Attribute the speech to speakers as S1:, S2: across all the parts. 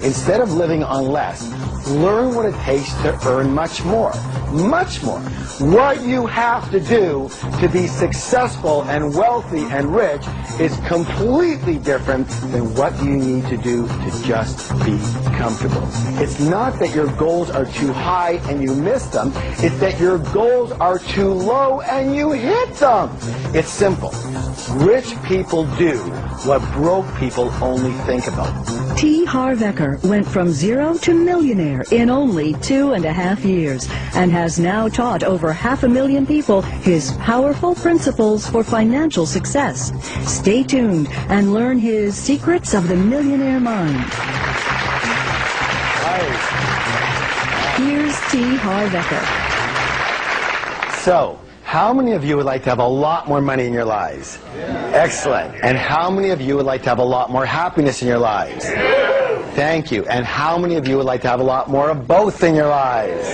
S1: Instead of living on less, learn what it takes to earn much more. Much more. What you have to do to be successful and wealthy and rich is completely different than what you need to do to just be comfortable. It's not that your goals are too high and you miss them. It's that your goals are too low and you hit them. It's simple. Rich people do what broke people only think about.
S2: Harv Eker went from zero to millionaire in only 2.5 years and has now taught over 500,000 people his powerful principles for financial success. Stay tuned and learn his secrets of the millionaire mind. Here's Harv Eker.
S1: So, how many of you would like to have a lot more money in your lives? Excellent. And how many of you would like to have a lot more happiness in your lives? Thank you. And how many of you would like to have a lot more of both in your lives?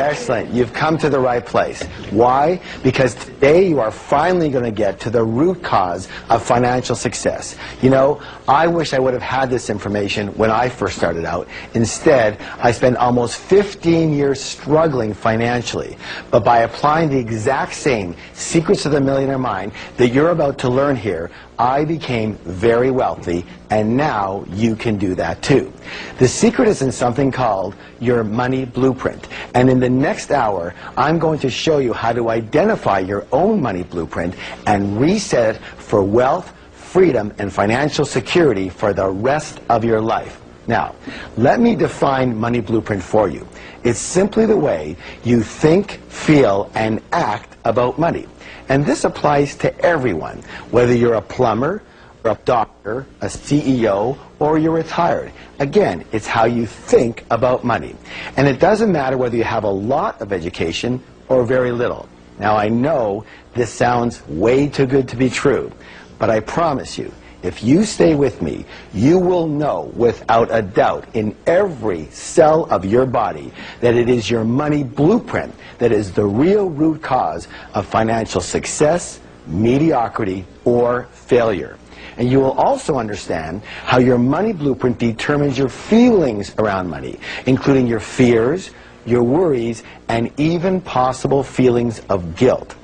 S1: Excellent. You've come to the right place. Why? Because today you are finally going to get to the root cause of financial success. You know, I wish I would have had this information when I first started out. Instead, I spent almost 15 years struggling financially. But by applying the exact same secrets of the millionaire mind that you're about to learn here, I became very wealthy, and now you can do that too. The secret is in something called your money blueprint. And in the next hour, I'm going to show you how to identify your own money blueprint and reset it for wealth, freedom, and financial security for the rest of your life. Now, let me define money blueprint for you. It's simply the way you think, feel, and act about money. And this applies to everyone, whether you're a plumber, or a doctor, a CEO, or you're retired. Again, it's how you think about money. And it doesn't matter whether you have a lot of education or very little. Now, I know this sounds way too good to be true, but I promise you, if you stay with me, you will know without a doubt in every cell of your body that it is your money blueprint that is the real root cause of financial success, mediocrity, or failure. And you will also understand how your money blueprint determines your feelings around money, including your fears, your worries, and even possible feelings of guilt.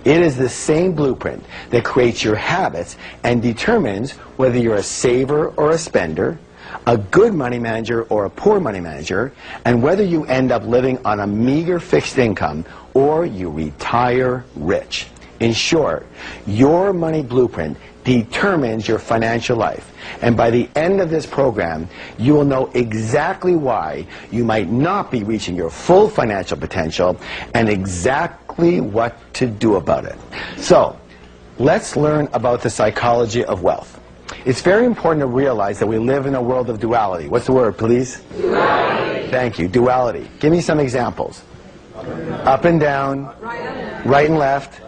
S1: It is the same blueprint that creates your habits and determines whether you're a saver or a spender, a good money manager or a poor money manager, and whether you end up living on a meager fixed income or you retire rich. In short, your money blueprint determines your financial life. And by the end of this program, you will know exactly why you might not be reaching your full financial potential and exactly what to do about it. So, let's learn about the psychology of wealth. It's very important to realize that we live in a world of duality. What's the word, please? Duality. Thank you. Duality. Give me some examples. Up and down, right and left,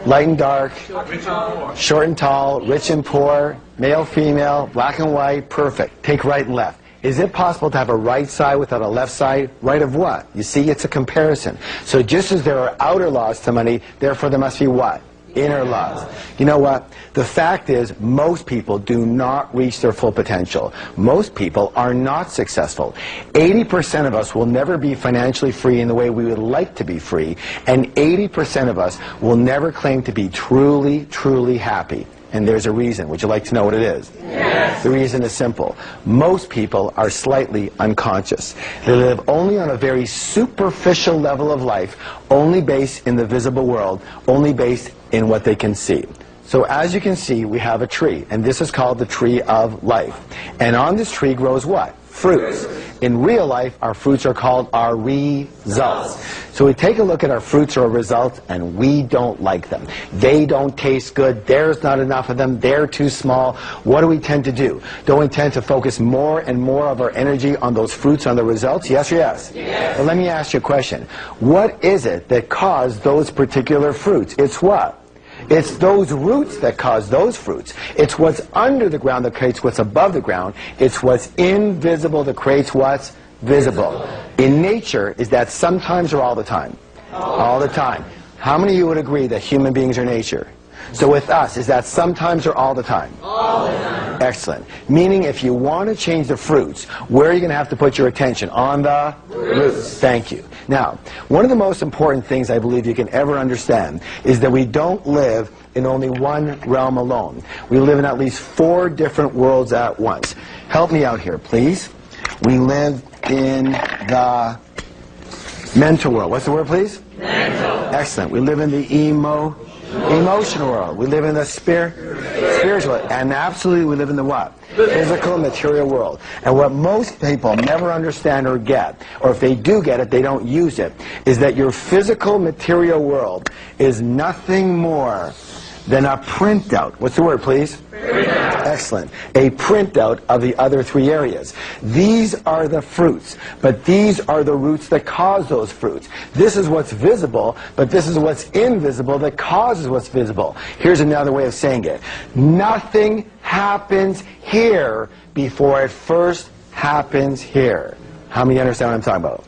S1: light and dark, short and tall, rich and poor, male, female, black and white, perfect. Take right and left. Is it possible to have a right side without a left side? Right of what? You see, it's a comparison. So just as there are outer laws to money, therefore there must be what? Inner laws. You know what? The fact is, most people do not reach their full potential. Most people are not successful. 80% of us will never be financially free in the way we would like to be free, and 80% of us will never claim to be truly, truly happy. And there's a reason. Would you like to know what it is? Yes. The reason is simple. Most people are slightly unconscious. They live only on a very superficial level of life, only based in the visible world, only based in what they can see. So as you can see, we have a tree, and this is called the tree of life. And on this tree grows what? Fruits. In real life, our fruits are called our results. So we take a look at our fruits or results, and we don't like them. They don't taste good. There's not enough of them. They're too small. What do we tend to do? Don't we tend to focus more and more of our energy on those fruits, on the results? Yes or yes? Yes. Well, let me ask you a question. What is it that caused those particular fruits? It's what? It's those roots that cause those fruits. It's what's under the ground that creates what's above the ground. It's what's invisible that creates what's visible. In nature, is that sometimes or all the time? All the time. How many of you would agree that human beings are nature? So with us, is that sometimes or all the time?
S3: All the time.
S1: Excellent. Meaning if you want to change the fruits, where are you going to have to put your attention? On the roots. Thank you. Now, one of the most important things I believe you can ever understand is that we don't live in only one realm alone. We live in at least 4 different worlds at once. Help me out here, please. We live in the mental world. What's the word, please?
S3: Mental.
S1: Excellent. We live in the emotional world. We live in the spiritual. And absolutely, we live in the what? Physical, material world. And what most people never understand or get, or if they do get it, they don't use it, is that your physical, material world is nothing more than a printout. What's the word, please? Printout. Excellent. A printout of the other 3 areas. These are the fruits, but these are the roots that cause those fruits. This is what's visible, but this is what's invisible that causes what's visible. Here's another way of saying it. Nothing happens here before it first happens here. How many understand what I'm talking about?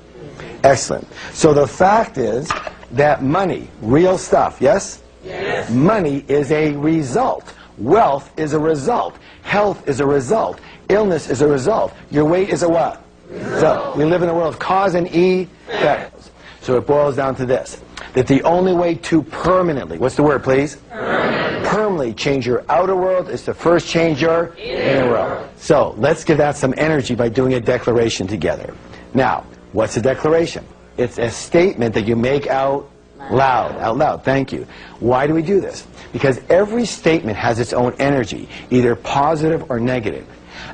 S1: Excellent. So the fact is that money, real stuff, yes?
S3: Yes.
S1: Money is a result. Wealth is a result. Health is a result. Illness is a result. Your weight is a what? Result. We live in a world of cause and effect. So it boils down to this, that the only way to permanently, what's the word, please? Permanently change your outer world is to first change your inner world. So let's give that some energy by doing a declaration together. Now, what's a declaration? It's a statement that you make out loud, thank you. Why do we do this? Because every statement has its own energy, either positive or negative.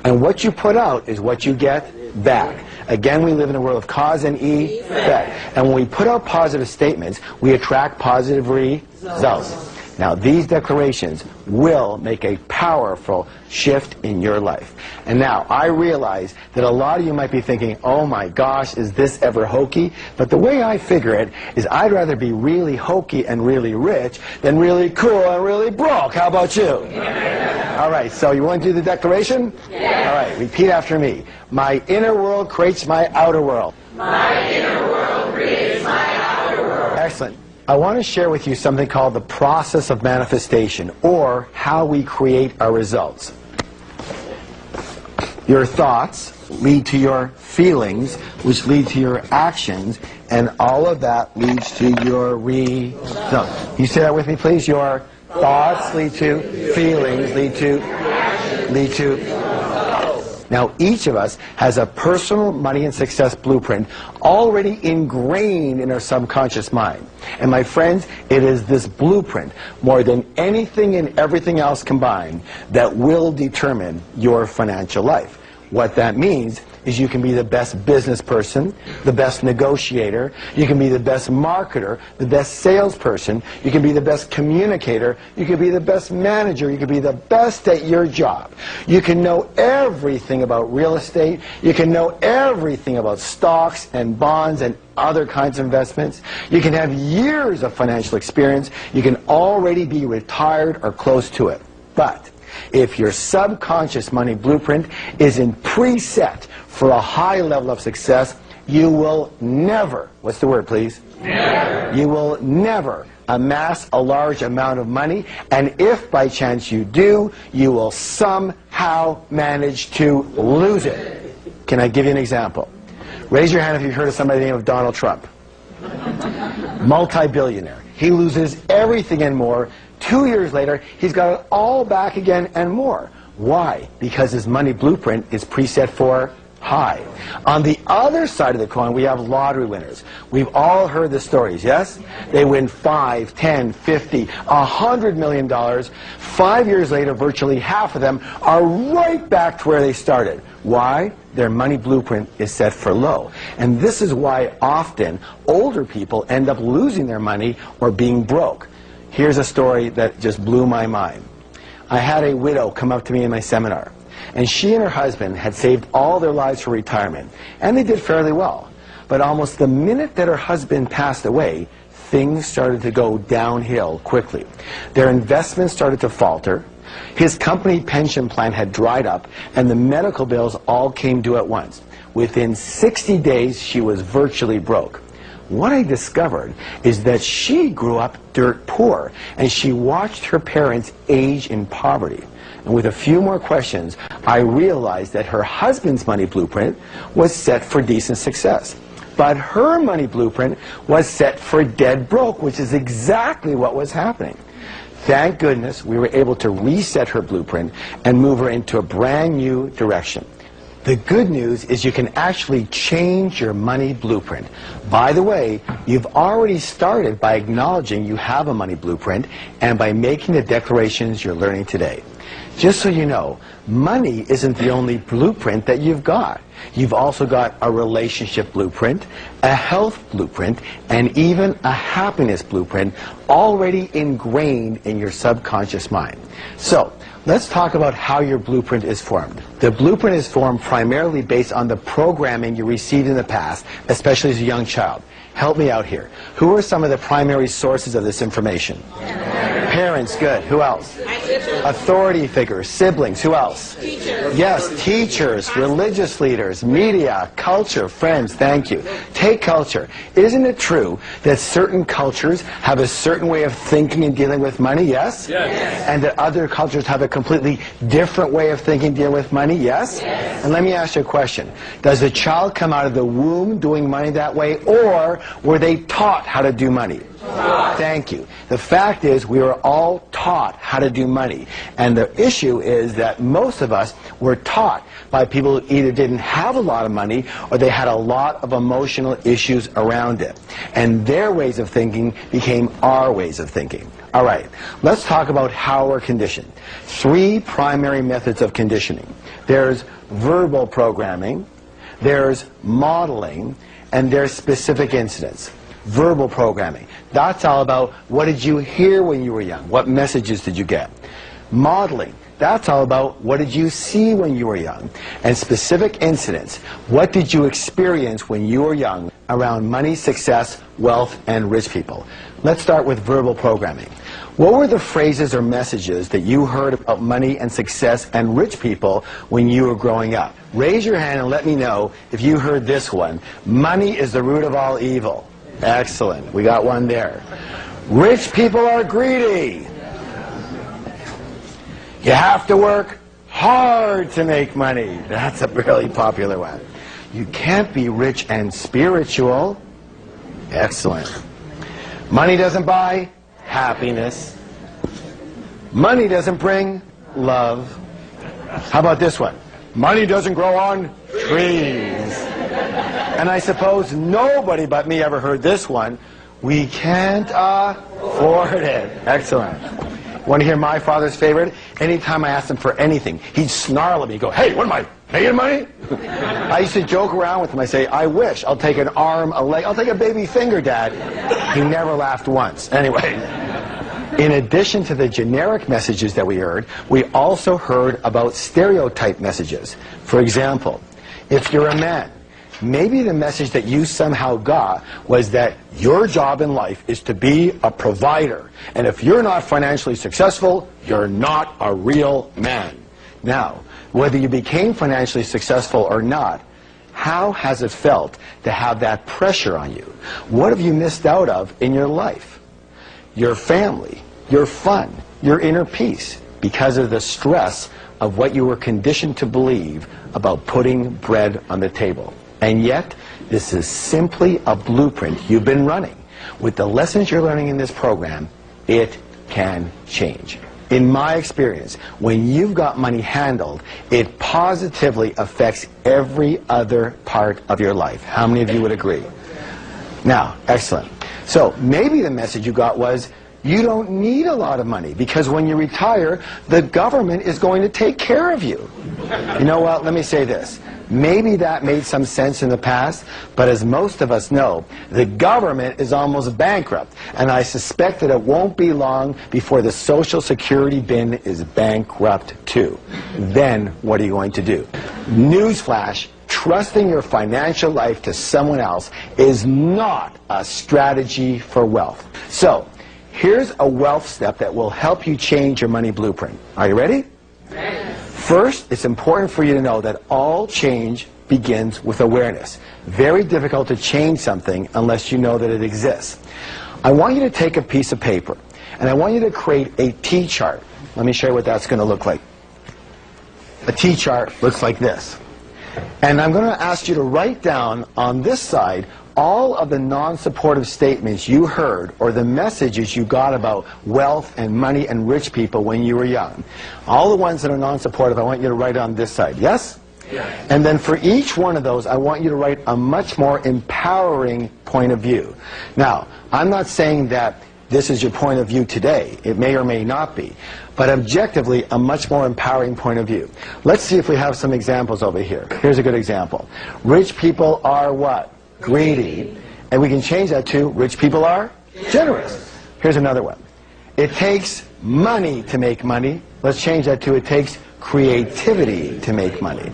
S1: And what you put out is what you get back. Again, we live in a world of cause and effect. And when we put out positive statements, we attract positive results. Now, these declarations will make a powerful shift in your life. And now, I realize that a lot of you might be thinking, oh my gosh, is this ever hokey? But the way I figure it is I'd rather be really hokey and really rich than really cool and really broke. How about you? Yeah. All right, so you want to do the declaration?
S3: Yeah.
S1: All right, repeat after me. My inner world creates my outer world.
S3: My inner world creates my outer world.
S1: Excellent. I want to share with you something called the process of manifestation, or how we create our results. Your thoughts lead to your feelings, which lead to your actions, and all of that leads to your results. Can you say that with me, please? Your thoughts lead to feelings, lead to. Now, each of us has a personal money and success blueprint already ingrained in our subconscious mind. And my friends, it is this blueprint, more than anything and everything else combined, that will determine your financial life. What that means is you can be the best business person, the best negotiator, you can be the best marketer, the best salesperson, you can be the best communicator, you can be the best manager, you can be the best at your job. You can know everything about real estate, you can know everything about stocks and bonds and other kinds of investments. You can have years of financial experience, you can already be retired or close to it. But if your subconscious money blueprint isn't preset for a high level of success, you will never, what's the word, please? Never. You will never amass a large amount of money, and if by chance you do, you will somehow manage to lose it. Can I give you an example? Raise your hand if you've heard of somebody by the name of Donald Trump. Multi-billionaire. He loses everything and more. 2 years later, he's got it all back again and more. Why? Because his money blueprint is preset for high. On the other side of the coin, we have lottery winners. We've all heard the stories, yes? They win $5, $10, $50, $100 million. 5 years later, virtually half of them are right back to where they started. Why? Their money blueprint is set for low. And this is why often older people end up losing their money or being broke. Here's a story that just blew my mind. I had a widow come up to me in my seminar, and she and her husband had saved all their lives for retirement, and they did fairly well. But almost the minute that her husband passed away, things started to go downhill quickly. Their investments started to falter, his company pension plan had dried up, and the medical bills all came due at once. Within 60 days, she was virtually broke. what I discovered is that she grew up dirt poor, and she watched her parents age in poverty. And with a few more questions, I realized that her husband's money blueprint was set for decent success. But her money blueprint was set for dead broke, which is exactly what was happening. Thank goodness we were able to reset her blueprint and move her into a brand new direction. The good news is you can actually change your money blueprint. By the way, you've already started by acknowledging you have a money blueprint and by making the declarations you're learning today. Just so you know, money isn't the only blueprint that you've got. You've also got a relationship blueprint, a health blueprint, and even a happiness blueprint already ingrained in your subconscious mind. So, let's talk about how your blueprint is formed. The blueprint is formed primarily based on the programming you received in the past, especially as a young child. Help me out here. Who are some of the primary sources of this information? Parents, good. Who else? Authority figures, siblings. Who else?
S3: Teachers.
S1: Yes, teachers, religious leaders, media, culture, friends. Thank you. Take culture. Isn't it true that certain cultures have a certain way of thinking and dealing with money? Yes?
S3: Yes.
S1: And that other cultures have a completely different way of thinking and dealing with money? Yes?
S3: Yes.
S1: And let me ask you a question. Does a child come out of the womb doing money that way, or were they taught how to do money? Thank you. The fact is, we were all taught how to do money. And the issue is that most of us were taught by people who either didn't have a lot of money or they had a lot of emotional issues around it. And their ways of thinking became our ways of thinking. All right, let's talk about how we're conditioned. 3 primary methods of conditioning. There's verbal programming, there's modeling, and there's specific incidents. Verbal programming. That's all about what did you hear when you were young? What messages did you get? Modeling. That's all about what did you see when you were young? And specific incidents. What did you experience when you were young around money, success, wealth, and rich people? Let's start with verbal programming. What were the phrases or messages that you heard about money and success and rich people when you were growing up? Raise your hand and let me know if you heard this one. Money is the root of all evil. Excellent. We got one there. Rich people are greedy. You have to work hard to make money. That's a really popular one. You can't be rich and spiritual. Excellent. Money doesn't buy happiness. Money doesn't bring love. How about this one? Money doesn't grow on trees. And I suppose nobody but me ever heard this one. We can't afford it. Excellent. Want to hear my father's favorite? Anytime I asked him for anything, he'd snarl at me, go, hey, what am I, paying money? I used to joke around with him. I say, I wish. I'll take an arm, a leg. I'll take a baby finger, Dad. He never laughed once. Anyway, in addition to the generic messages that we heard, we also heard about stereotyped messages. For example, if you're a man, maybe the message that you somehow got was that your job in life is to be a provider. And if you're not financially successful, you're not a real man. Now, whether you became financially successful or not, how has it felt to have that pressure on you? What have you missed out of in your life? Your family, your fun, your inner peace, because of the stress of what you were conditioned to believe about putting bread on the table. And yet, this is simply a blueprint you've been running. With the lessons you're learning in this program, it can change. In my experience, when you've got money handled, it positively affects every other part of your life. How many of you would agree? Now, excellent. So, maybe the message you got was, you don't need a lot of money because when you retire, the government is going to take care of you. You know what? Let me say this. Maybe that made some sense in the past, but as most of us know, the government is almost bankrupt, and I suspect that it won't be long before the Social Security bin is bankrupt too. Then what are you going to do? Newsflash, trusting your financial life to someone else is not a strategy for wealth. So, here's a wealth step that will help you change your money blueprint. Are you ready? First, it's important for you to know that all change begins with awareness. Very difficult to change something unless you know that it exists. I want you to take a piece of paper, and I want you to create a T-chart. Let me show you what that's going to look like. A T-chart looks like this. And I'm going to ask you to write down on this side all of the non-supportive statements you heard or the messages you got about wealth and money and rich people when you were young. All the ones that are non-supportive, I want you to write on this side. Yes? Yes. And then for each one of those, I want you to write a much more empowering point of view. Now, I'm not saying that this is your point of view today. It may or may not be. But objectively, a much more empowering point of view. Let's see if we have some examples over here. Here's a good example. Rich people are what? Greedy. And we can change that to rich people are generous. Here's another one. It takes money to make money. Let's change that to it takes creativity to make money.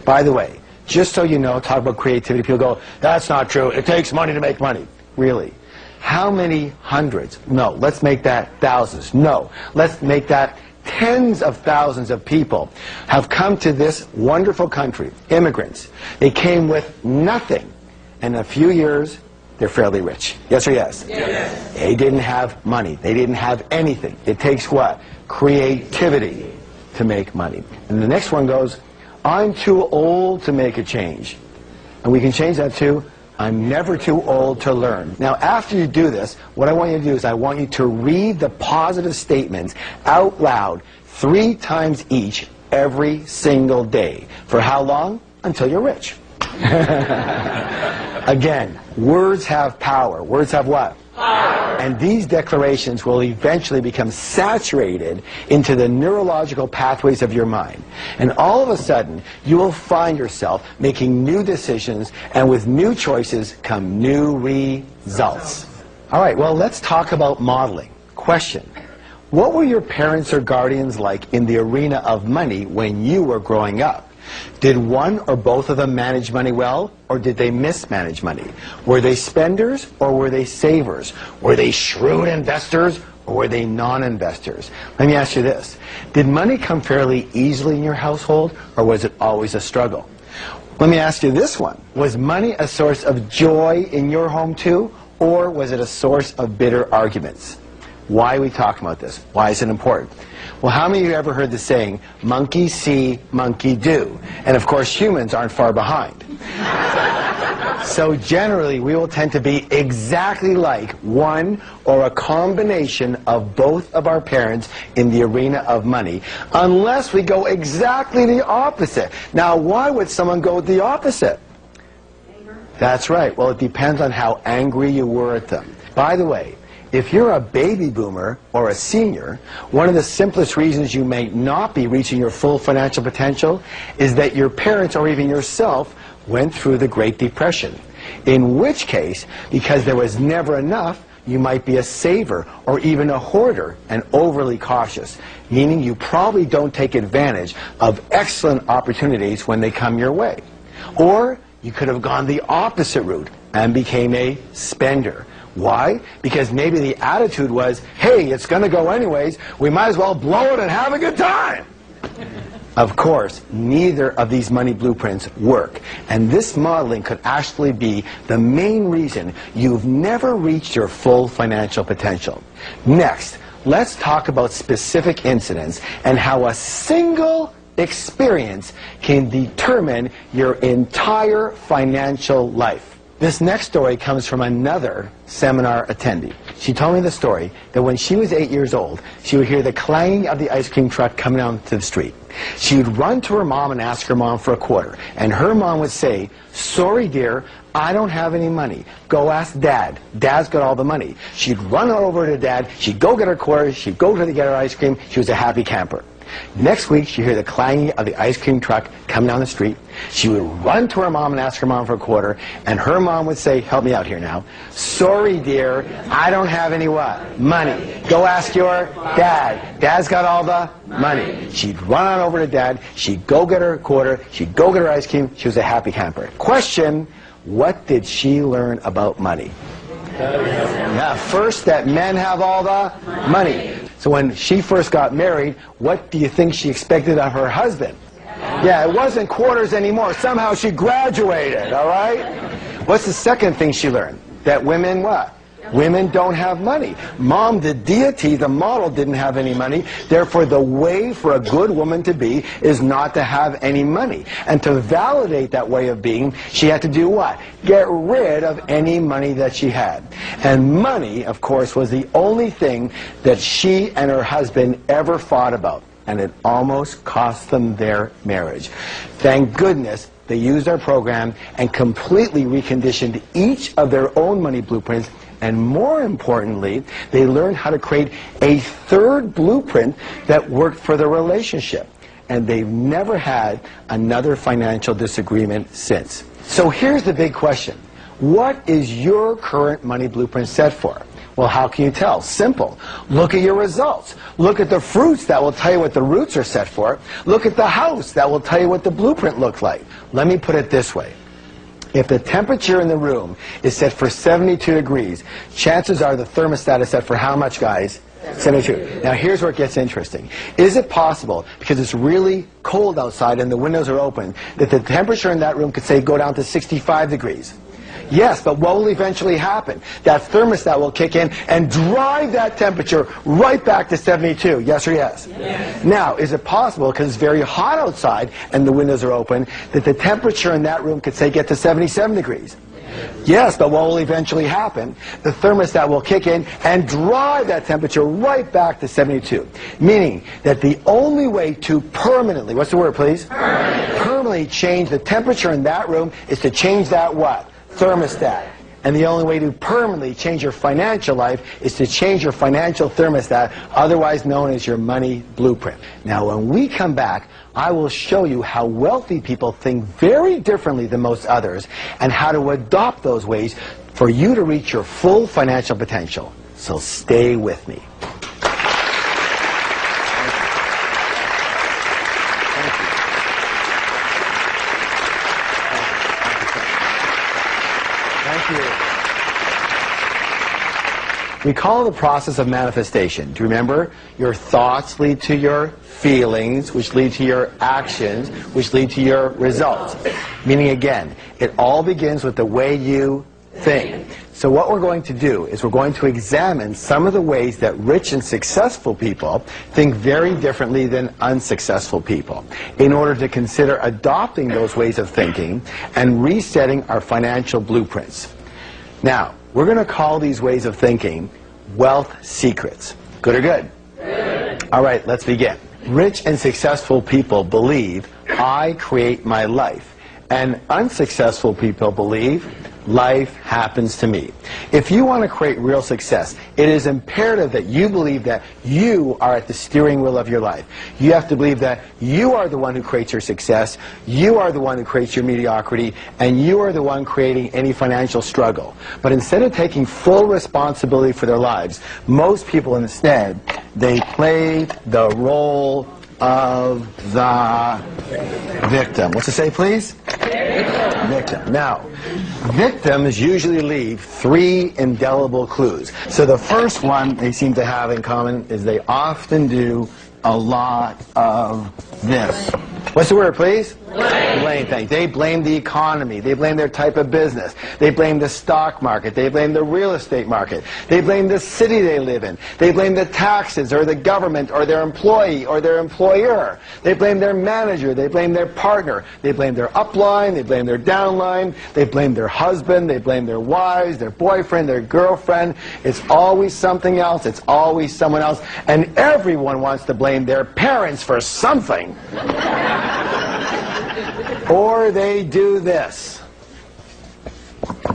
S1: By the way, just so you know, talk about creativity, people go, that's not true. It takes money to make money. Really? How many hundreds? No. Let's make that thousands. No. Let's make that tens of thousands of people have come to this wonderful country, immigrants. They came with nothing. And in a few years, they're fairly rich. Yes or yes? Yes. They didn't have money. They didn't have anything. It takes what? Creativity to make money. And the next one goes, I'm too old to make a change. And we can change that to, I'm never too old to learn. Now, after you do this, what I want you to do is I want you to read the positive statements out loud 3 times each every single day. For how long? Until you're rich. Again, words have power. Words have what? Power. And these declarations will eventually become saturated into the neurological pathways of your mind. And all of a sudden, you will find yourself making new decisions, and with new choices come new results. All right, well, let's talk about modeling. Question. What were your parents or guardians like in the arena of money when you were growing up? Did one or both of them manage money well, or did they mismanage money? Were they spenders, or were they savers? Were they shrewd investors, or were they non-investors? Let me ask you this. Did money come fairly easily in your household, or was it always a struggle? Let me ask you this one. Was money a source of joy in your home too, or was it a source of bitter arguments? Why are we talking about this? Why is it important? Well, how many of you ever heard the saying, monkey see, monkey do? And of course, humans aren't far behind. So generally, we will tend to be exactly like one or a combination of both of our parents in the arena of money, unless we go exactly the opposite. Now, why would someone go the opposite? Anger. That's right. Well, it depends on how angry you were at them. By the way, if you're a baby boomer or a senior, one of the simplest reasons you may not be reaching your full financial potential is that your parents or even yourself went through the Great Depression. In which case, because there was never enough, you might be a saver or even a hoarder and overly cautious, meaning you probably don't take advantage of excellent opportunities when they come your way. Or you could have gone the opposite route and became a spender. Why? Because maybe the attitude was, hey, it's going to go anyways, we might as well blow it and have a good time. Of course, neither of these money blueprints work. And this modeling could actually be the main reason you've never reached your full financial potential. Next, let's talk about specific incidents and how a single experience can determine your entire financial life. This next story comes from another seminar attendee. She told me the story that when she was 8 years old, she would hear the clanging of the ice cream truck coming down to the street. She would run to her mom and ask her mom for a quarter. And her mom would say, sorry, dear, I don't have any money. Go ask Dad. Dad's got all the money. She'd run over to Dad. She'd go get her quarter. She'd go to get her ice cream. She was a happy camper. Next week, she'd hear the clanging of the ice cream truck come down the street. She would run to her mom and ask her mom for a quarter, and her mom would say, help me out here now. Sorry, dear, I don't have any what? Money. Go ask your dad. Dad's got all the money. She'd run on over to Dad. She'd go get her quarter. She'd go get her ice cream. She was a happy camper. Question, what did she learn about money? Yeah, first, that men have all the money. So when she first got married, what do you think she expected of her husband? Yeah, it wasn't quarters anymore. Somehow she graduated, all right? What's the second thing she learned? That women what? Women don't have money. Mom, the deity, the model, didn't have any money. Therefore, the way for a good woman to be is not to have any money. And to validate that way of being, she had to do what? Get rid of any money that she had. And money, of course, was the only thing that she and her husband ever fought about. And it almost cost them their marriage. Thank goodness they used our program and completely reconditioned each of their own money blueprints. And more importantly, they learned how to create a third blueprint that worked for the relationship. And they've never had another financial disagreement since. So here's the big question. What is your current money blueprint set for? Well, how can you tell? Simple. Look at your results. Look at the fruits. That will tell you what the roots are set for. Look at the house. That will tell you what the blueprint looks like. Let me put it this way. If the temperature in the room is set for 72 degrees, chances are the thermostat is set for how much, guys? 72. Now here's where it gets interesting. Is it possible, because it's really cold outside and the windows are open, that the temperature in that room could, say, go down to 65 degrees? Yes, but what will eventually happen? That thermostat will kick in and drive that temperature right back to 72. Yes or yes? Yes. Now, is it possible, because it's very hot outside and the windows are open, that the temperature in that room could, say, get to 77 degrees? Yes, but what will eventually happen? The thermostat will kick in and drive that temperature right back to 72. Meaning that the only way to permanently, what's the word, please? Permanently change the temperature in that room is to change that what? Thermostat. And the only way to permanently change your financial life is to change your financial thermostat, otherwise known as your money blueprint. Now, when we come back, I will show you how wealthy people think very differently than most others and how to adopt those ways for you to reach your full financial potential. So stay with me. We call it the process of manifestation. Do you remember? Your thoughts lead to your feelings, which lead to your actions, which lead to your results. Meaning, again, it all begins with the way you think. So what we're going to do is we're going to examine some of the ways that rich and successful people think very differently than unsuccessful people, in order to consider adopting those ways of thinking and resetting our financial blueprints. Now, we're going to call these ways of thinking wealth secrets. Good or good? Good. All right, let's begin. Rich and successful people believe I create my life, and unsuccessful people believe life happens to me. If you want to create real success, it is imperative that you believe that you are at the steering wheel of your life. You have to believe that you are the one who creates your success, you are the one who creates your mediocrity, and you are the one creating any financial struggle. But instead of taking full responsibility for their lives, most people instead, they play the role of the victim. What's it say, please? Victim. Now, victims usually leave 3 indelible clues. So the first one they seem to have in common is they often do a lot of this. What's the word, please? Blame things. They blame the economy. They blame their type of business. They blame the stock market. They blame the real estate market. They blame the city they live in. They blame the taxes or the government or their employee or their employer. They blame their manager. They blame their partner. They blame their upline. They blame their downline. They blame their husband. They blame their wives, their boyfriend, their girlfriend. It's always something else. It's always someone else. And everyone wants to blame their parents for something. Or they do this.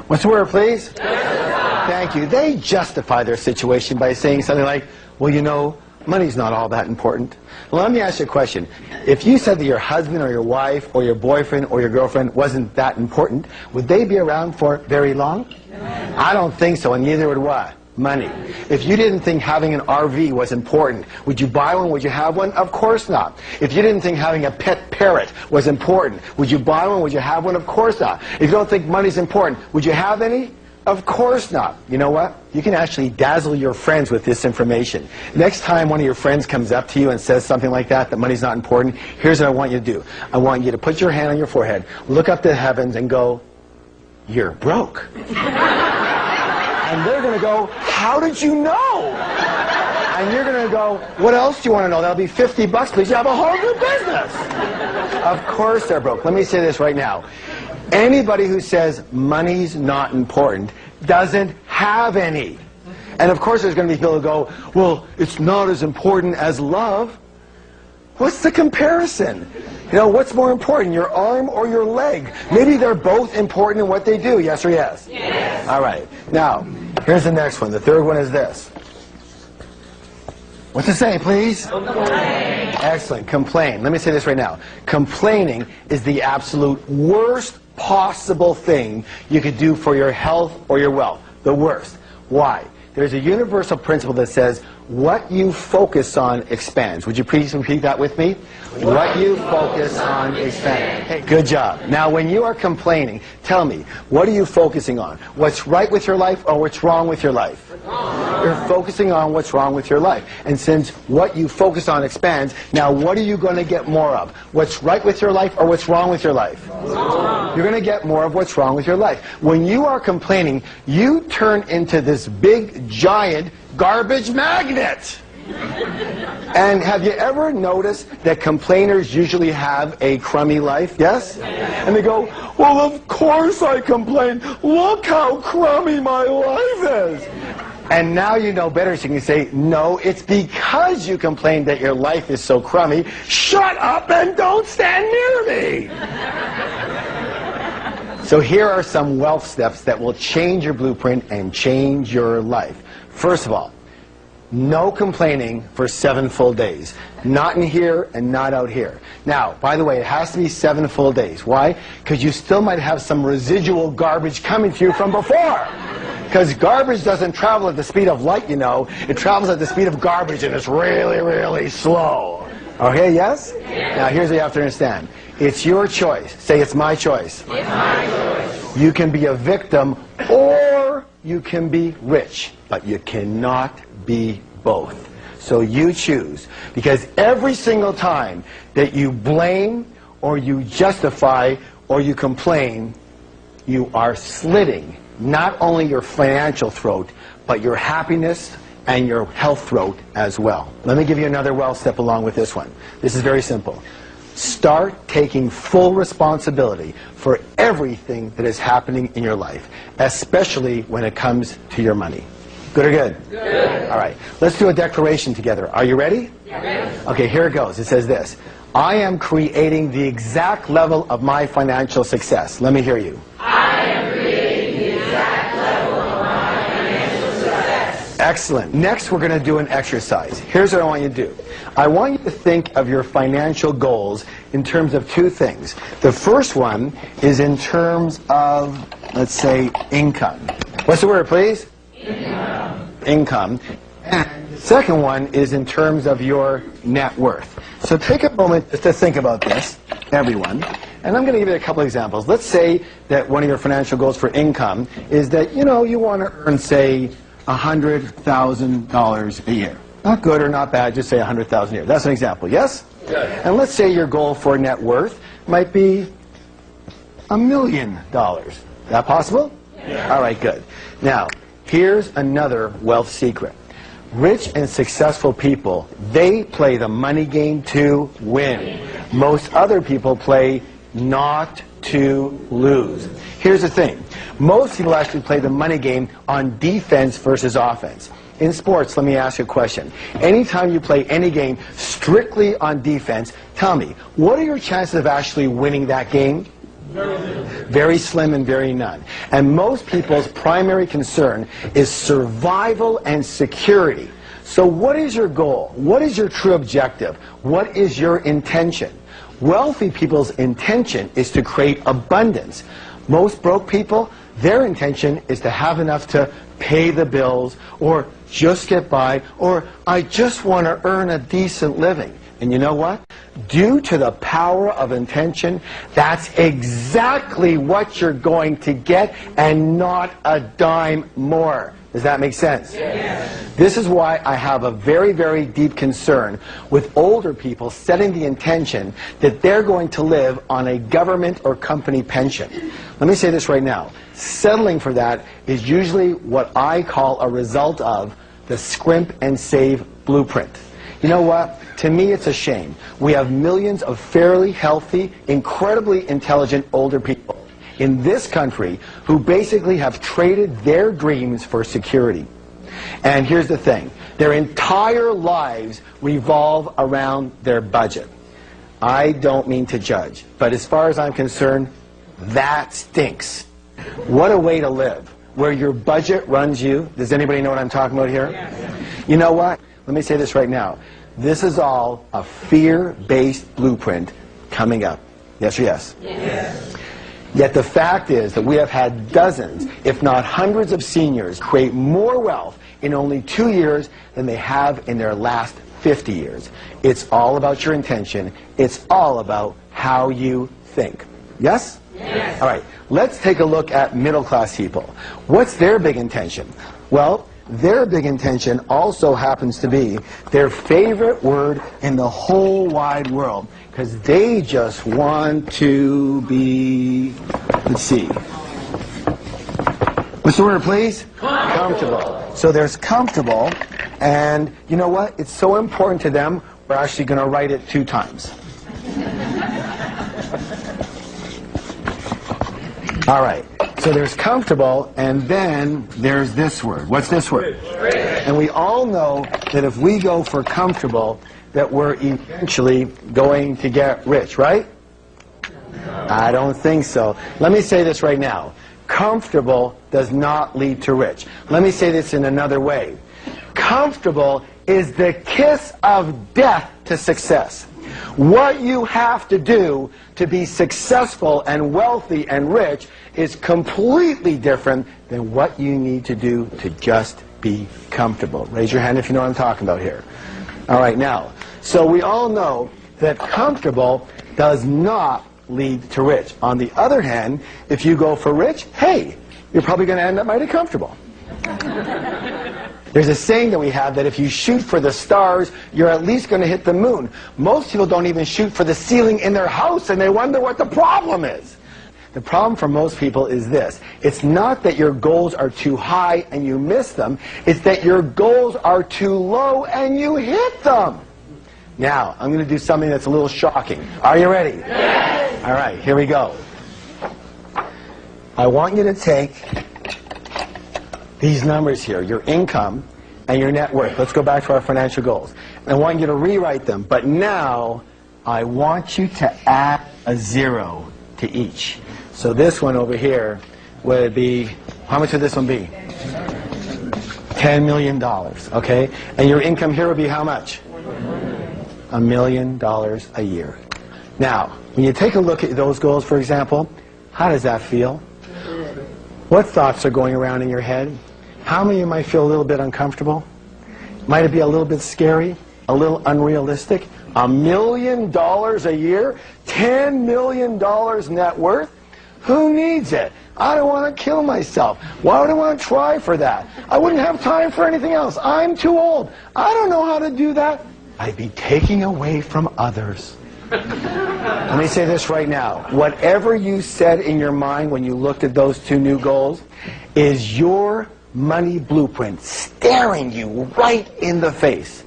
S1: What's the word, please? Justify. Thank you. They justify their situation by saying something like, well, you know, money's not all that important. Well, let me ask you a question. If you said that your husband or your wife or your boyfriend or your girlfriend wasn't that important, would they be around for very long? I don't think so, and neither would what? Money. If you didn't think having an RV was important, would you buy one? Would you have one? Of course not. If you didn't think having a pet parrot was important, would you buy one? Would you have one? Of course not. If you don't think money's important, would you have any? Of course not. You know what? You can actually dazzle your friends with this information. Next time one of your friends comes up to you and says something like that money's not important, here's what I want you to do. I want you to put your hand on your forehead, look up to the heavens and go, "You're broke." And they're going to go, "How did you know?" And you're going to go, "What else do you want to know? That'll be $50, please. You have a whole new business." Of course they're broke. Let me say this right now. Anybody who says money's not important doesn't have any. And of course there's going to be people who go, "Well, it's not as important as love." What's the comparison? You know, what's more important, your arm or your leg? Maybe they're both important in what they do, yes or yes? Yes. All right. Now, here's the next one. The third one is this. What's it say, please? Complain. Excellent. Complain. Let me say this right now. Complaining is the absolute worst possible thing you could do for your health or your wealth. The worst. Why? There's a universal principle that says, what you focus on expands. Would you please repeat that with me? What you focus on expands. Hey, good job. Now, when you are complaining, tell me, what are you focusing on? What's right with your life or what's wrong with your life? You're focusing on what's wrong with your life. And since what you focus on expands, now what are you going to get more of? What's right with your life or what's wrong with your life? You're going to get more of what's wrong with your life. When you are complaining, you turn into this big, giant garbage magnet. And have you ever noticed that complainers usually have a crummy life? Yes? And they go, "Well, of course I complain. Look how crummy my life is." And now you know better, so you can say, "No, it's because you complain that your life is so crummy. Shut up and don't stand near me." So here are some wealth steps that will change your blueprint and change your life. First of all, no complaining for 7 full days. Not in here and not out here. Now, by the way, it has to be 7 full days. Why? Because you still might have some residual garbage coming to you from before. Because garbage doesn't travel at the speed of light, you know. It travels at the speed of garbage, and it's really, really slow. Okay, yes? Now, here's what you have to understand. It's your choice. Say, it's my choice. It's my choice. You can be a victim or you can be rich, but you cannot be both. So you choose. Because every single time that you blame or you justify or you complain, you are slitting not only your financial throat, but your happiness and your health throat as well. Let me give you another wealth step along with this one. This is very simple. Start taking full responsibility for everything that is happening in your life, especially when it comes to your money. Good or good? Good. All right. Let's do a declaration together. Are you ready? Yes. Okay, here it goes. It says this. I am creating the exact level of my financial success. Let me hear you. I am creating the exact level of my financial success. Excellent. Next, we're going to do an exercise. Here's what I want you to do. I want you to think of your financial goals in terms of 2 things. The first one is in terms of, let's say, income. What's the word, please? Income. And the second one is in terms of your net worth. So take a moment to think about this, everyone. And I'm going to give you a couple examples. Let's say that one of your financial goals for income is that, you know, you want to earn, say, $100,000 a year. Not good or not bad, just say $100,000 a year. That's an example, yes? Yes. And let's say your goal for net worth might be $1 million. Is that possible? Yeah. All right, good. Now, here's another wealth secret. Rich and successful people, they play the money game to win. Most other people play not to lose. Here's the thing. Most people actually play the money game on defense versus offense. In sports, let me ask you a question. Anytime you play any game strictly on defense, tell me, what are your chances of actually winning that game? Very slim and very none. And most people's primary concern is survival and security. So what is your goal? What is your true objective? What is your intention? Wealthy people's intention is to create abundance. Most broke people, their intention is to have enough to pay the bills or just get by, or I just want to earn a decent living. And you know what? Due to the power of intention, that's exactly what you're going to get, and not a dime more. Does that make sense? Yes. This is why I have a very, very deep concern with older people setting the intention that they're going to live on a government or company pension. Let me say this right now. Settling for that is usually what I call a result of the scrimp and save blueprint. You know what? To me, it's a shame. We have millions of fairly healthy, incredibly intelligent older people in this country who basically have traded their dreams for security. And here's the thing. Their entire lives revolve around their budget. I don't mean to judge, but as far as I'm concerned, that stinks. What a way to live, where your budget runs you. Does anybody know what I'm talking about here? Yes. You know what? Let me say this right now. This is all a fear-based blueprint coming up. Yes or yes? Yes. Yet the fact is that we have had dozens, if not hundreds of seniors create more wealth in only 2 years than they have in their last 50 years. It's all about your intention. It's all about how you think. Yes? Yes. All right. Let's take a look at middle-class people. What's their big intention? Well, their big intention also happens to be their favorite word in the whole wide world, because they just want to be, let's see. What's the word, please? Comfortable. So there's comfortable, and you know what? It's so important to them, we're actually going to write it 2 times. All right. So there's comfortable, and then there's this word. What's this word? Rich. And we all know that if we go for comfortable, that we're eventually going to get rich, right? No. I don't think so. Let me say this right now. Comfortable does not lead to rich. Let me say this in another way. Comfortable is the kiss of death to success. What you have to do to be successful and wealthy and rich is completely different than what you need to do to just be comfortable. Raise your hand if you know what I'm talking about here. All right, now, so we all know that comfortable does not lead to rich. On the other hand, if you go for rich, hey, you're probably going to end up mighty comfortable. There's a saying that we have that if you shoot for the stars, you're at least going to hit the moon. Most people don't even shoot for the ceiling in their house, and they wonder what the problem is. The problem for most people is this. It's not that your goals are too high and you miss them. It's that your goals are too low and you hit them. Now, I'm going to do something that's a little shocking. Are you ready? Yes. All right, here we go. I want you to take these numbers here, your income and your net worth. Let's go back to our financial goals. I want you to rewrite them, but now I want you to add a 0 to each. So this one over here would be, how much would this one be? $10 million, okay? And your income here would be how much? $1 million a year. Now, when you take a look at those goals, for example, how does that feel? What thoughts are going around in your head? How many of you might feel a little bit uncomfortable? Might it be a little bit scary? A little unrealistic? $1 million a year? $10 million net worth? Who needs it? I don't want to kill myself. Why would I want to try for that? I wouldn't have time for anything else. I'm too old. I don't know how to do that. I'd be taking away from others. Let me say this right now. Whatever you said in your mind when you looked at those 2 new goals is your money blueprint staring you right in the face.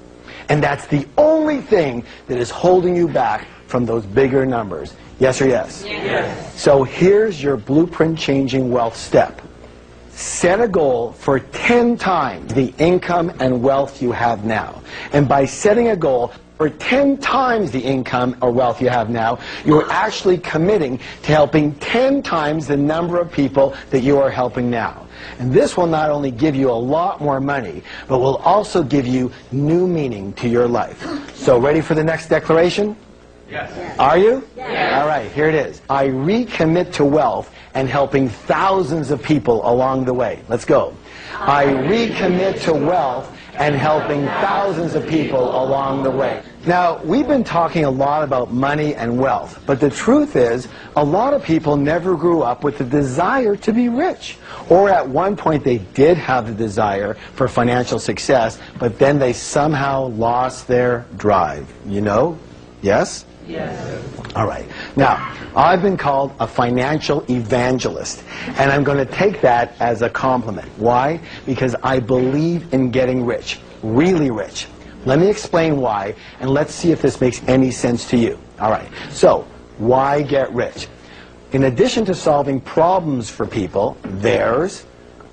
S1: And that's the only thing that is holding you back from those bigger numbers. Yes or yes? Yes. So here's your blueprint changing wealth step. Set a goal for 10 times the income and wealth you have now. And by setting a goal for 10 times the income or wealth you have now, you're actually committing to helping 10 times the number of people that you are helping now. And this will not only give you a lot more money, but will also give you new meaning to your life. So ready for the next declaration? Yes. Are you? Yes. All right, here it is. I recommit to wealth and helping thousands of people along the way. Let's go. I recommit to wealth and helping thousands of people along the way. Now, we've been talking a lot about money and wealth, but the truth is, a lot of people never grew up with the desire to be rich. Or at one point they did have the desire for financial success, but then they somehow lost their drive. You know? Yes?
S3: Yes.
S1: All right. Now, I've been called a financial evangelist, and I'm going to take that as a compliment. Why? Because I believe in getting rich, really rich. Let me explain why, and let's see if this makes any sense to you. All right. So, why get rich? In addition to solving problems for people, there's,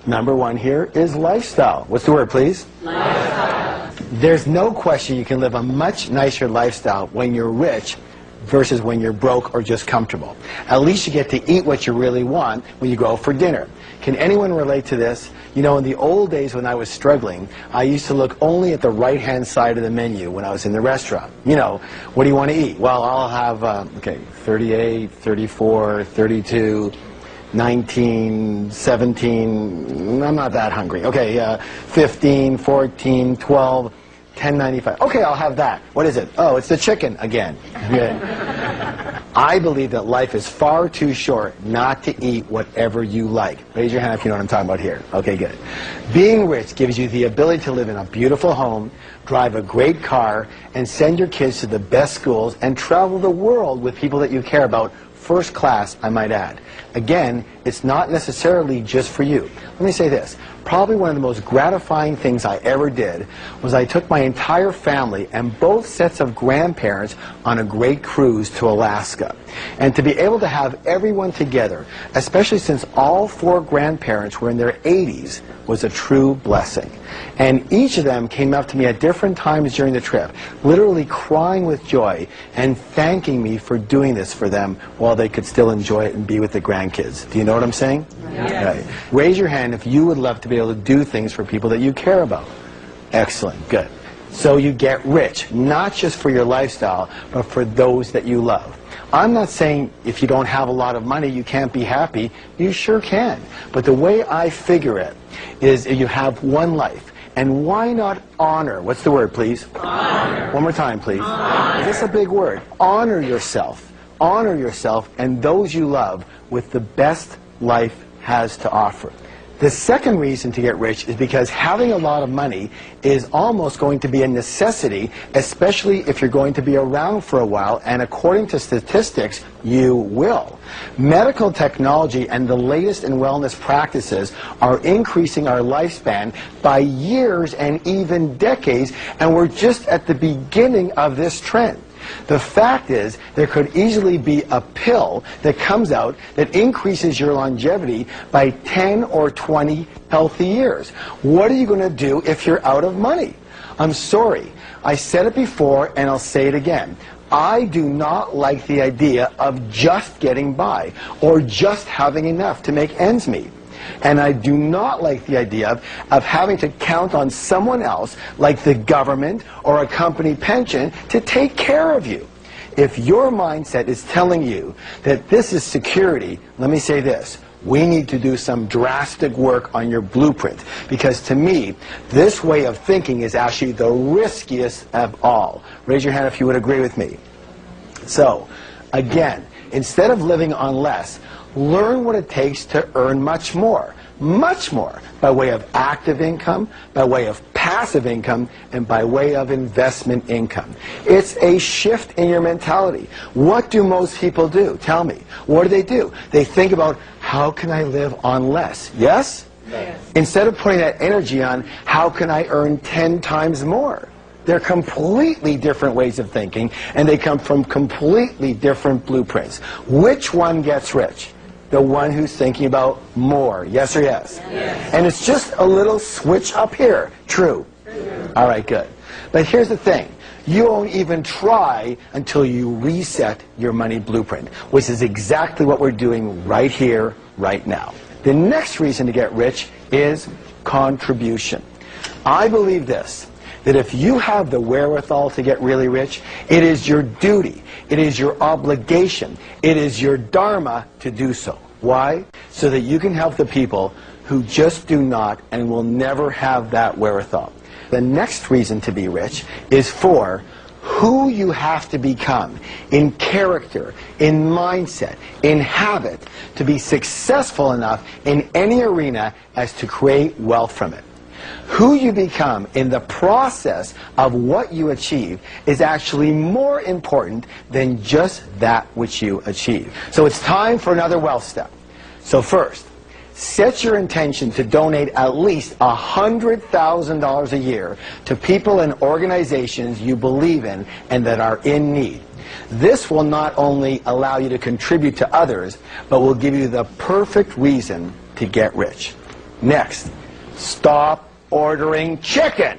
S1: number one here, is lifestyle. What's the word, please?
S3: Lifestyle.
S1: There's no question you can live a much nicer lifestyle when you're rich versus when you're broke or just comfortable. At least you get to eat what you really want when you go for dinner. Can anyone relate to this? You know, in the old days when I was struggling, I used to look only at the right-hand side of the menu when I was in the restaurant. You know, what do you want to eat? Well, I'll have, okay, 38, 34, 32, 19, 17, I'm not that hungry. Okay, 15, 14, 12, 10.95. Okay, I'll have that. What is it? Oh, it's the chicken again. I believe that life is far too short not to eat whatever you like. Raise your hand if you know what I'm talking about here. Okay, good. Being rich gives you the ability to live in a beautiful home, drive a great car, and send your kids to the best schools and travel the world with people that you care about. First class, I might add. Again, it's not necessarily just for you. Let me say this. Probably one of the most gratifying things I ever did was I took my entire family and both sets of grandparents on a great cruise to Alaska. And to be able to have everyone together, especially since all four grandparents were in their 80s, was a true blessing. And each of them came up to me at different times during the trip, literally crying with joy and thanking me for doing this for them while they could still enjoy it and be with the grandkids. Do you know what I'm saying?
S3: Yes.
S1: Right. Raise your hand if you would love to be able to do things for people that you care about. Excellent. Good. So you get rich, not just for your lifestyle, but for those that you love. I'm not saying if you don't have a lot of money you can't be happy. You sure can. But the way I figure it is you have one life. And why not honor? What's the word, please?
S3: Honor.
S1: One more time, please.
S3: Honor.
S1: Is this a big word? Honor yourself. Honor yourself and those you love with the best life has to offer. The second reason to get rich is because having a lot of money is almost going to be a necessity, especially if you're going to be around for a while, and according to statistics, you will. Medical technology and the latest in wellness practices are increasing our lifespan by years and even decades, and we're just at the beginning of this trend. The fact is, there could easily be a pill that comes out that increases your longevity by 10 or 20 healthy years. What are you going to do if you're out of money? I'm sorry. I said it before and I'll say it again. I do not like the idea of just getting by or just having enough to make ends meet. And I do not like the idea of having to count on someone else, like the government or a company pension, to take care of you. If your mindset is telling you that this is security, let me say this. We need to do some drastic work on your blueprint, because to me, this way of thinking is actually the riskiest of all. Raise your hand if you would agree with me. So, again, instead of living on less, learn what it takes to earn much more, by way of active income, by way of passive income, and by way of investment income. It's a shift in your mentality. What do most people do? Tell me. What do? They think about, how can I live on less? Yes?
S3: Yes.
S1: Instead of putting that energy on, how can I earn 10 times more? They're completely different ways of thinking, and they come from completely different blueprints. Which one gets rich? The one who's thinking about more. Yes or yes?
S3: Yes.
S1: And it's just a little switch up here. True. All right, good. But here's the thing. You won't even try until you reset your money blueprint, which is exactly what we're doing right here, right now. The next reason to get rich is contribution. I believe this, that if you have the wherewithal to get really rich, it is your duty, it is your obligation, it is your dharma to do so. Why? So that you can help the people who just do not and will never have that wherewithal. The next reason to be rich is for who you have to become in character, in mindset, in habit to be successful enough in any arena as to create wealth from it. Who you become in the process of what you achieve is actually more important than just that which you achieve. So it's time for another wealth step. So first, set your intention to donate at least $100,000 a year to people and organizations you believe in and that are in need. This will not only allow you to contribute to others, but will give you the perfect reason to get rich. Next, stop ordering chicken.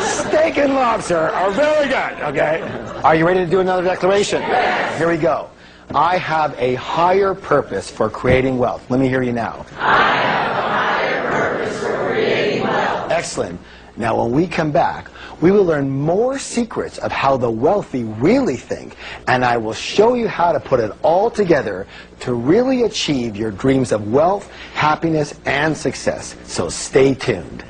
S1: Steak and lobster are very good, okay? Are you ready to do another declaration? Yes. Here we go. I have a higher purpose for creating wealth. Let me hear you now.
S3: I have a higher purpose for creating wealth.
S1: Excellent. Now, when we come back, we will learn more secrets of how the wealthy really think, and I will show you how to put it all together to really achieve your dreams of wealth, happiness, and success. So stay tuned.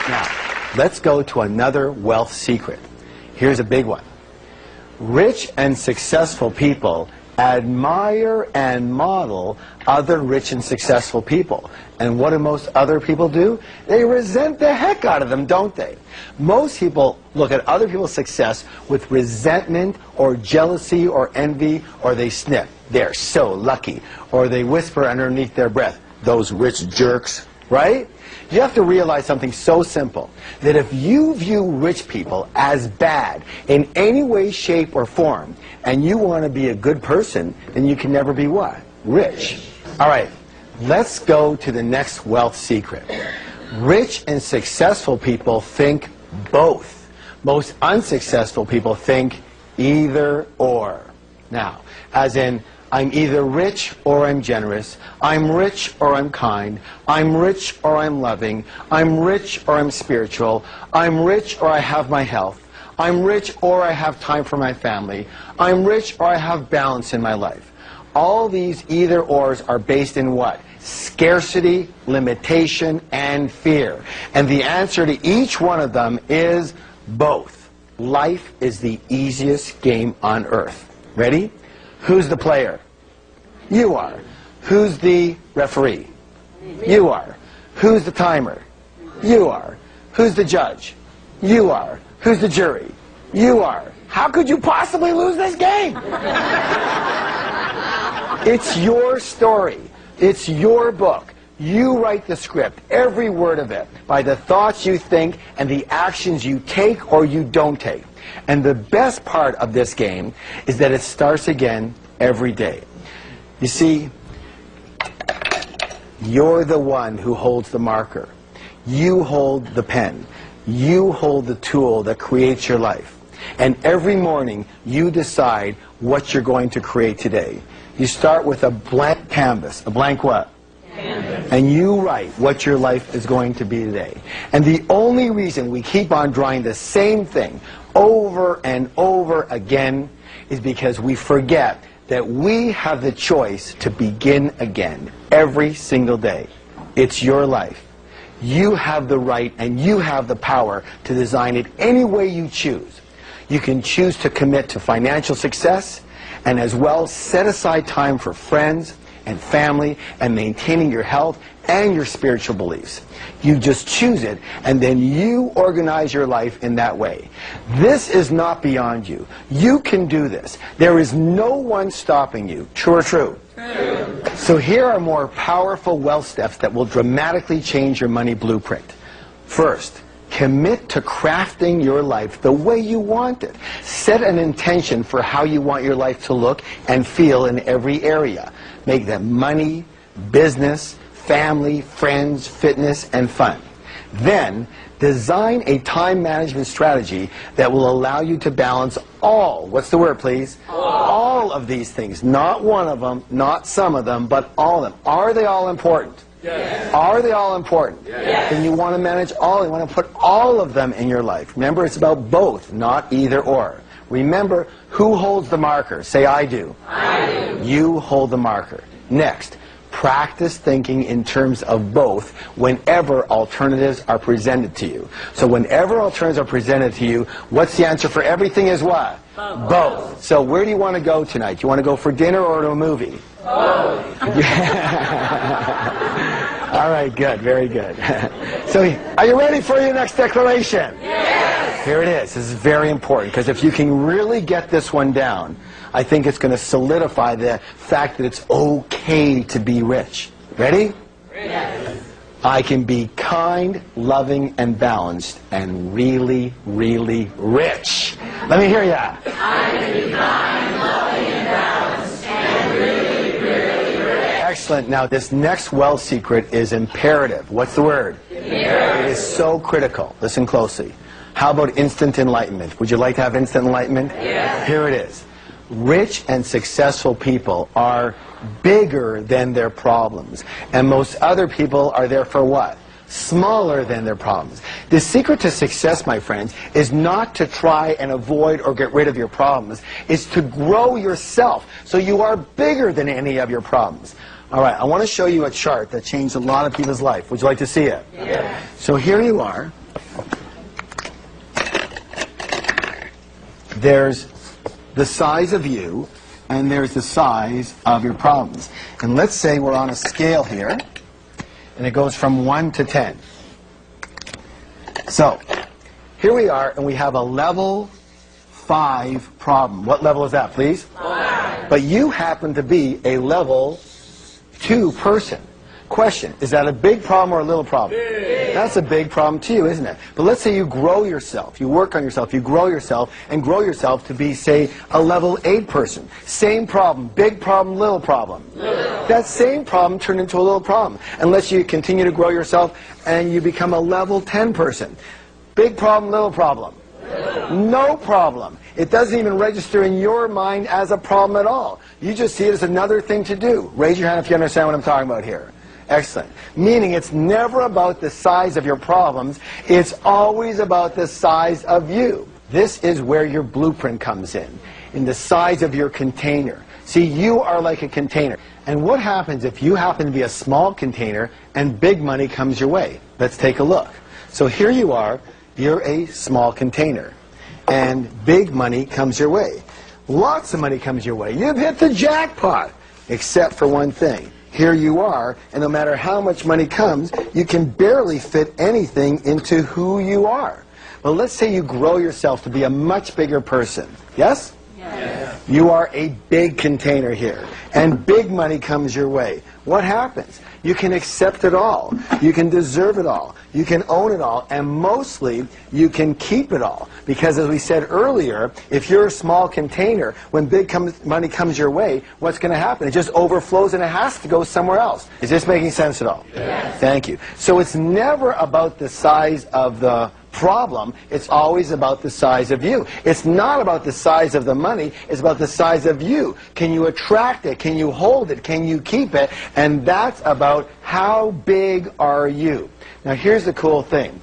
S1: Now, let's go to another wealth secret. Here's a big one. Rich and successful people admire and model other rich and successful people. And what do most other people do? They resent the heck out of them, don't they? Most people look at other people's success with resentment or jealousy or envy, or they sniff, "They're so lucky," or they whisper underneath their breath, "Those rich jerks," right? You have to realize something so simple, that if you view rich people as bad in any way, shape, or form, and you want to be a good person, then you can never be what? Rich. All right, let's go to the next wealth secret. Rich and successful people think both. Most unsuccessful people think either or. Now, as in, I'm either rich or I'm generous. I'm rich or I'm kind. I'm rich or I'm loving. I'm rich or I'm spiritual. I'm rich or I have my health. I'm rich or I have time for my family. I'm rich or I have balance in my life. All these either-ors are based in what? Scarcity, limitation, and fear. And the answer to each one of them is both. Life is the easiest game on earth. Ready? Who's the player? You are. Who's the referee? You are. Who's the timer? You are. Who's the judge? You are. Who's the jury? You are. How could you possibly lose this game? It's your story. It's your book. You write the script, every word of it, by the thoughts you think and the actions you take or you don't take. And the best part of this game is that it starts again every day. You see, you're the one who holds the marker. You hold the pen. You hold the tool that creates your life. And every morning, you decide what you're going to create today. You start with a blank canvas. A blank what? Canvas. And you write what your life is going to be today. And the only reason we keep on drawing the same thing over and over again is because we forget that we have the choice to begin again every single day. It's your life. You have the right and you have the power to design it any way you choose. You can choose to commit to financial success and as well set aside time for friends and family and maintaining your health and your spiritual beliefs. You just choose it, and then you organize your life in that way. This is not beyond you. You can do this. There is no one stopping you. True or true? True. So here are more powerful wealth steps that will dramatically change your money blueprint. First, commit to crafting your life the way you want it. Set an intention for how you want your life to look and feel in every area. Make them money, business, family, friends, fitness, and fun. Then, design a time management strategy that will allow you to balance all, what's the word please? All of these things. Not one of them, not some of them, but all of them. Are they all important? Yes. Are they all important? Yes. Then you want to manage all. You want to put all of them in your life. Remember, it's about both, not either or. Remember, who holds the marker? Say, I do. I do. You hold the marker. Next, practice thinking in terms of both whenever alternatives are presented to you. So whenever alternatives are presented to you, what's the answer for everything is what? Both. So where do you want to go tonight? Do you want to go for dinner or to a movie? Both. All right, good, very good. So are you ready for your next declaration? Yes. Here it is. This is very important, because if you can really get this one down, I think it's going to solidify the fact that it's okay to be rich. Ready? Yes. I can be kind, loving, and balanced, and really, really rich. Let me hear ya. I can be kind, loving, and balanced, and really, really rich. Excellent. Now, this next wealth secret is imperative. What's the word? Imperative. It is so critical. Listen closely. How about instant enlightenment? Would you like to have instant enlightenment? Yes. Here it is. Rich and successful people are bigger than their problems. And most other people are there for what? Smaller than their problems. The secret to success, my friends, is not to try and avoid or get rid of your problems. It's to grow yourself so you are bigger than any of your problems. All right, I want to show you a chart that changed a lot of people's life. Would you like to see it? Yeah. So here you are. There's the size of you, and there's the size of your problems. And let's say we're on a scale here, and it goes from 1 to 10. So, here we are, and we have a level 5 problem. What level is that, please? 5. But you happen to be a level 2 person. Question, is that a big problem or a little problem? Big. That's a big problem to you, isn't it? But let's say you grow yourself, you work on yourself, you grow yourself, and grow yourself to be, say, a level 8 person. Same problem, big problem, little problem. Little. That same problem turned into a little problem. Unless you continue to grow yourself and you become a level 10 person. Big problem, little problem. Little. No problem. It doesn't even register in your mind as a problem at all. You just see it as another thing to do. Raise your hand if you understand what I'm talking about here. Excellent. Meaning it's never about the size of your problems. It's always about the size of you. This is where your blueprint comes in the size of your container. See, you are like a container. And what happens if you happen to be a small container and big money comes your way? Let's take a look. So here you are. You're a small container. And big money comes your way. Lots of money comes your way. You've hit the jackpot. Except for one thing. Here you are, and no matter how much money comes, you can barely fit anything into who you are. Well, let's say you grow yourself to be a much bigger person. Yes? Yes. You are a big container here, and big money comes your way. What happens? You can accept it all. You can deserve it all. You can own it all, and mostly, you can keep it all. Because as we said earlier, if you're a small container, when big money comes your way, what's going to happen? It just overflows and it has to go somewhere else. Is this making sense at all? Yes. Thank you. So it's never about the size of the problem. It's always about the size of you. It's not about the size of the money. It's about the size of you. Can you attract it? Can you hold it? Can you keep it? And that's about how big are you. Now here's the cool thing.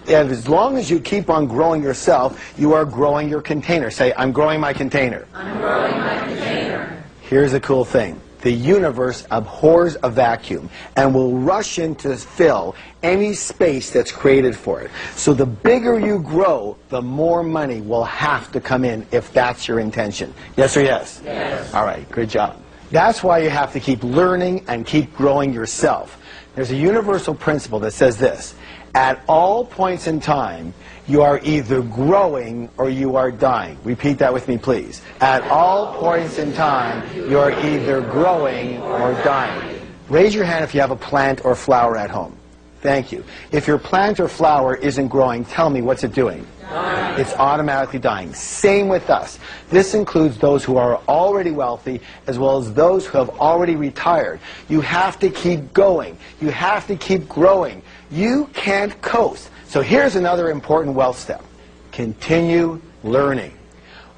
S1: As long as you keep on growing yourself, you are growing your container. Say, I'm growing my container. I'm growing my container. Here's the cool thing. The universe abhors a vacuum and will rush in to fill any space that's created for it. So the bigger you grow, the more money will have to come in if that's your intention. Yes or yes? Yes. All right, good job. That's why you have to keep learning and keep growing yourself. There's a universal principle that says this. At all points in time, you are either growing or you are dying. Repeat that with me, please. At all points in time, you are either growing or dying. Raise your hand if you have a plant or flower at home. Thank you. If your plant or flower isn't growing, tell me, what's it doing? Dying. It's automatically dying. Same with us. This includes those who are already wealthy as well as those who have already retired. You have to keep going. You have to keep growing. You can't coast. So here's another important wealth step. Continue learning.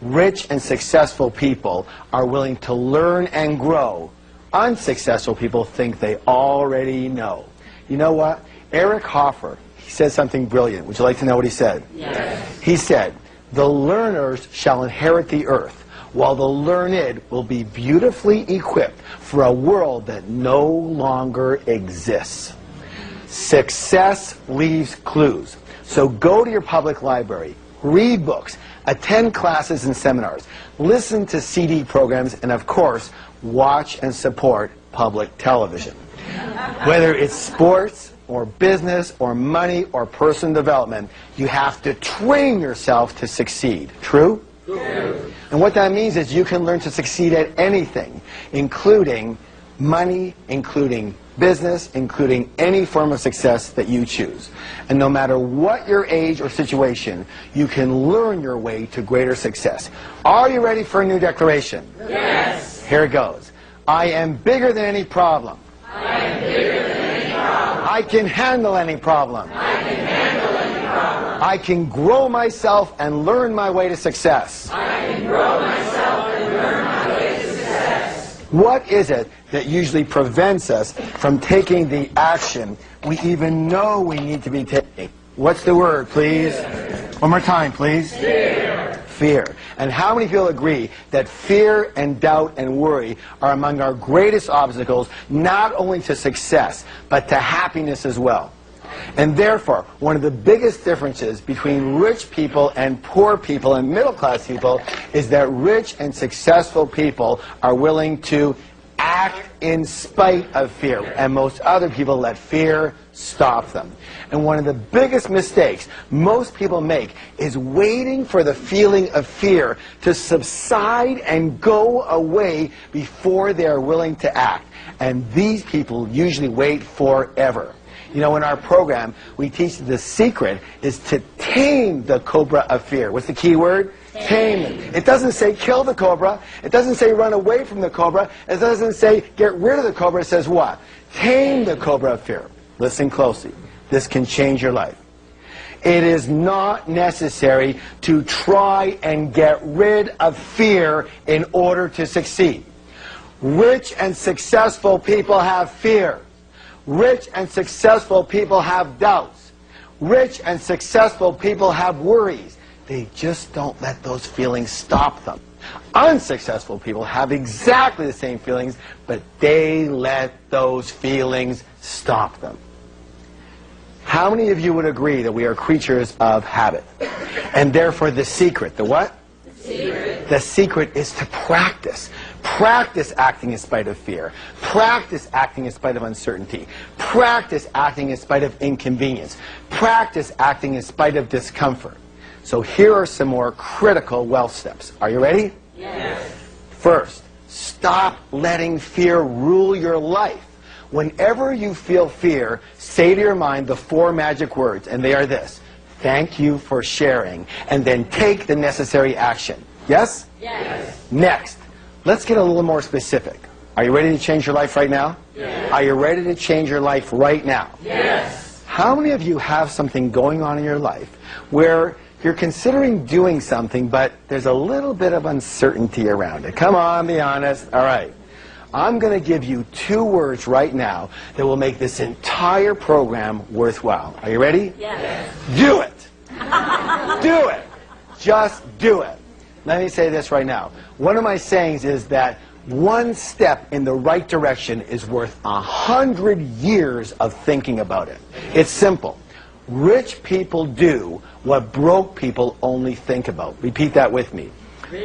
S1: Rich and successful people are willing to learn and grow Unsuccessful people think they already know. You know what? Eric Hoffer, he said something brilliant. Would you like to know what he said?
S3: Yes.
S1: He said, "The learners shall inherit the earth, while the learned will be beautifully equipped for a world that no longer exists." Success leaves clues. So go to your public library, read books, attend classes and seminars, listen to CD programs, and of course, watch and support public television. Whether it's sports or business or money or personal development, you have to train yourself to succeed. True?
S3: True.
S1: And what that means is you can learn to succeed at anything, including money, including business, including any form of success that you choose. And no matter what your age or situation, you can learn your way to greater success. Are you ready for a new declaration?
S3: Yes.
S1: Here it goes. I am bigger than any problem.
S3: I am bigger than any problem.
S1: I can handle any problem.
S3: I can handle any problem.
S1: I can grow myself and learn my way to success.
S3: I can grow myself and learn my way to success.
S1: What is it that usually prevents us from taking the action we even know we need to be taking? What's the word, please? One more time, please.
S3: Fear.
S1: Fear. And how many people agree that fear and doubt and worry are among our greatest obstacles, not only to success, but to happiness as well? And therefore, one of the biggest differences between rich people and poor people and middle-class people is that rich and successful people are willing to act in spite of fear, and most other people let fear stop them. And one of the biggest mistakes most people make is waiting for the feeling of fear to subside and go away before they are willing to act. And these people usually wait forever. You know, in our program, we teach the secret is to tame the cobra of fear. What's the key word? Tame it. It doesn't say kill the cobra. It doesn't say run away from the cobra. It doesn't say get rid of the cobra. It says what? Tame the cobra of fear. Listen closely. This can change your life. It is not necessary to try and get rid of fear in order to succeed. Rich and successful people have fear. Rich and successful people have doubts. Rich and successful people have worries. They just don't let those feelings stop them. Unsuccessful people have exactly the same feelings, but they let those feelings stop them. How many of you would agree that we are creatures of habit? And therefore the secret, the what?
S3: The secret.
S1: The secret is to practice. Practice acting in spite of fear. Practice acting in spite of uncertainty. Practice acting in spite of inconvenience. Practice acting in spite of discomfort. So here are some more critical wealth steps. Are you ready?
S3: Yes.
S1: First, stop letting fear rule your life. Whenever you feel fear, say to your mind the 4 magic words, and they are this: thank you for sharing, and then take the necessary action. Yes?
S3: Yes.
S1: Next, let's get a little more specific. Are you ready to change your life right now?
S3: Yes.
S1: Are you ready to change your life right now?
S3: Yes.
S1: How many of you have something going on in your life where you're considering doing something, but there's a little bit of uncertainty around it? Come on, be honest. All right. I'm going to give you 2 words right now that will make this entire program worthwhile. Are you ready?
S3: Yes.
S1: Do it. Do it. Just do it. Let me say this right now. One of my sayings is that 1 step in the right direction is worth 100 years of thinking about it. It's simple. Rich people do what broke people only think about. Repeat that with me.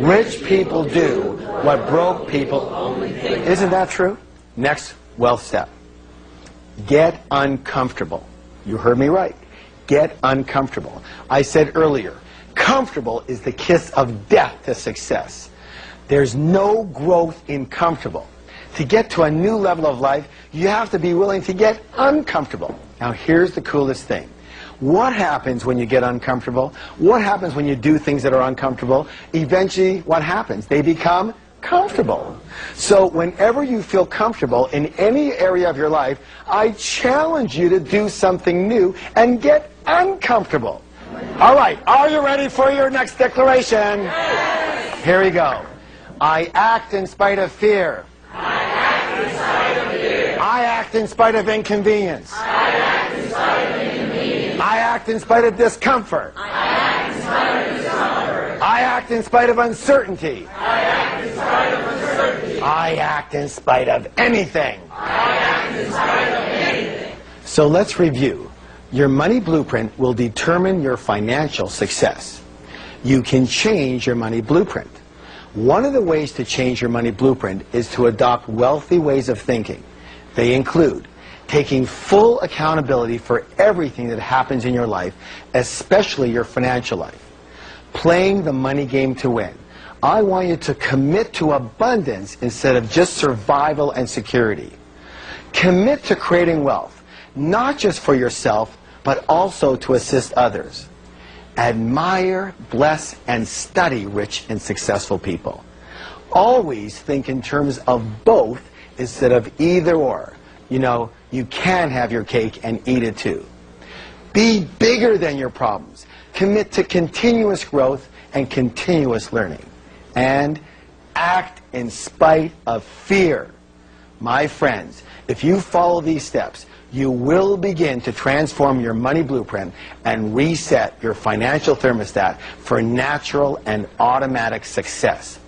S1: Rich people do what broke people only think about. Isn't that true? Next wealth step. Get uncomfortable. You heard me right. Get uncomfortable. I said earlier, comfortable is the kiss of death to success. There's no growth in comfortable. To get to a new level of life, you have to be willing to get uncomfortable. Now here's the coolest thing. What happens when you get uncomfortable? What happens when you do things that are uncomfortable? Eventually, what happens? They become comfortable. So whenever you feel comfortable in any area of your life, I challenge you to do something new and get uncomfortable. All right, are you ready for your next declaration? Here we go. I act in spite of fear.
S3: I act act in spite of fear.
S1: I act in spite of inconvenience.
S3: I act in spite of inconvenience.
S1: I act in spite of discomfort.
S3: I act in spite of discomfort.
S1: I act in spite of uncertainty.
S3: I act in spite of uncertainty.
S1: I act in spite of anything.
S3: I act in spite of anything.
S1: So let's review. Your money blueprint will determine your financial success. You can change your money blueprint. One of the ways to change your money blueprint is to adopt wealthy ways of thinking. They include taking full accountability for everything that happens in your life, especially your financial life. Playing the money game to win. I want you to commit to abundance instead of just survival and security. Commit to creating wealth, not just for yourself, but also to assist others. Admire, bless, and study rich and successful people. Always think in terms of both instead of either or. You know, you can have your cake and eat it too. Be bigger than your problems. Commit to continuous growth and continuous learning. And act in spite of fear. My friends, if you follow these steps, you will begin to transform your money blueprint and reset your financial thermostat for natural and automatic success.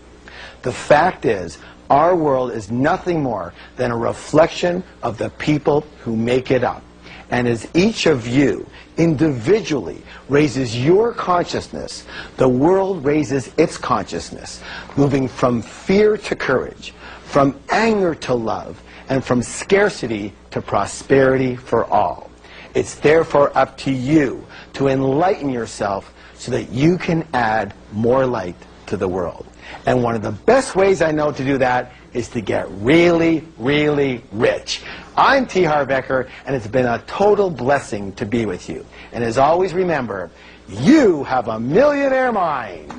S1: The fact is, our world is nothing more than a reflection of the people who make it up. And as each of you individually raises your consciousness, the world raises its consciousness, moving from fear to courage, from anger to love, and from scarcity to prosperity for all. It's therefore up to you to enlighten yourself so that you can add more light to the world. And one of the best ways I know to do that is to get really, really rich. I'm Harv Eker, and it's been a total blessing to be with you. And as always, remember, you have a millionaire mind.